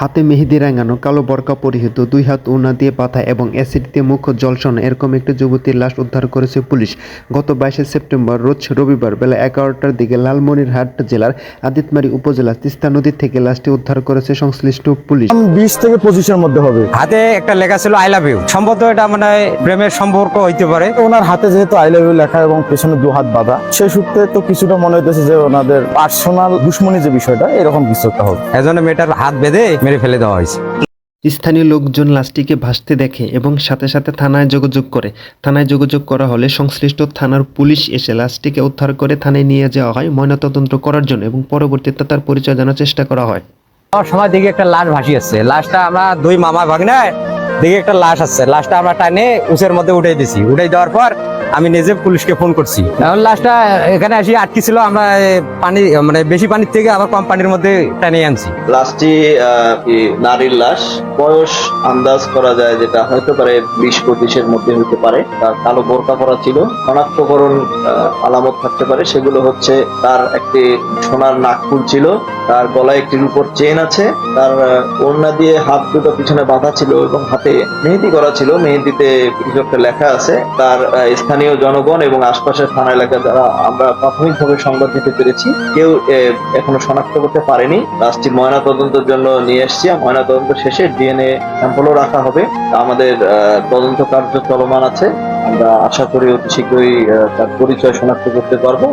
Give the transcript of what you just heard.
হাতে মেহেদি রাঙানো, কালো বরকা পরিহিত, দুই হাত ওড়না দিয়ে বাঁধা এবং অ্যাসিড দিয়ে মুখ ঝলসানো এরকম একটি যুবতীর লাশ উদ্ধার করেছে পুলিশ। গত 22শে সেপ্টেম্বর রোজ রবিবার বেলা 11টার দিকে লালমনিরহাট জেলার আদিতমারী উপজেলা তিস্তা নদী থেকে লাশটি উদ্ধার করেছে সংশ্লিষ্ট পুলিশ। 20 থেকে 25-এর মধ্যে হবে। হাতে একটা লেখা ছিল আই লাভ ইউ। সম্ভবত এটা মানে প্রেমের সম্পর্ক হইতে পারে। ওনার হাতে যেহেতু আই লাভ ইউ লেখা এবং পেছনে দু হাত বাঁধা, সেই সূত্রে তো কিছুটা মনে হইতেছে যে ওনাদের পার্সোনাল দুশ্মনী যে বিষয়টা এরকম কিছু একটা হবে। এজন্য মেয়েটার হাত বেঁধে মেরে ফেলে দেওয়া হয়েছে। স্থানীয় লোকজন লাশটিকে ভাসতে দেখে এবং সাথে সাথে থানায় যোগাযোগ করে। থানায় যোগাযোগ করা হলে সংশ্লিষ্ট থানার পুলিশ এসে লাশটিকে উদ্ধার করে থানায় নিয়ে যাওয়া হয় ময়নাতদন্ত করার জন্য এবং পরবর্তীতে তার পরিচয় জানার চেষ্টা করা হয়। সময় দিকে একটা লাশ ভাসি আসছে। লাশটা আমরা দুই মামা ভাগনায় দিকে একটা লাশ আসছে। লাশটা আমরা টানে উচের মধ্যে উঠাই দিছি। উঠাই দেওয়ার পর আমি নিজে পুলিশকে ফোন করছি। এখন লাশটা এখানে আসি আটকি ছিল। আমরা পানি মানে বেশি পানির থেকে আবার কম পানির মধ্যে টানিয়ে আনছি। লাশটি নারীর লাশ, বয়স আন্দাজ করা যায় যেটা হয়তো পারে 20-25-এর মধ্যে হতে পারে। তার কালো বোরকা পরা ছিল। শনাক্তকরণ আলামত থাকতে পারে, সেগুলো হচ্ছে তার একটি সোনার নাকফুল ছিল, তার গলায় একটি রূপোর চেন আছে, তার ওড়না দিয়ে হাত দুটো পিছনে বাঁধা ছিল এবং হাতে মেহেদি করা ছিল। মেহেদিতে কিছু একটা লেখা আছে। তার স্থানীয় জনগণ এবং আশপাশের থানা এলাকা যারা আমরা প্রাথমিকভাবে সংবাদ দিতে পেরেছি, কেউ এখনো শনাক্ত করতে পারেনি। লাশটি ময়না তদন্তের জন্য নিয়ে এসছি। ময়না তদন্ত শেষে ডিএনএ স্যাম্পলও রাখা হবে। আমাদের তদন্ত কার্য চলমান আছে। আমরা আশা করি অতি শীঘ্রই তার পরিচয় শনাক্ত করতে পারবো।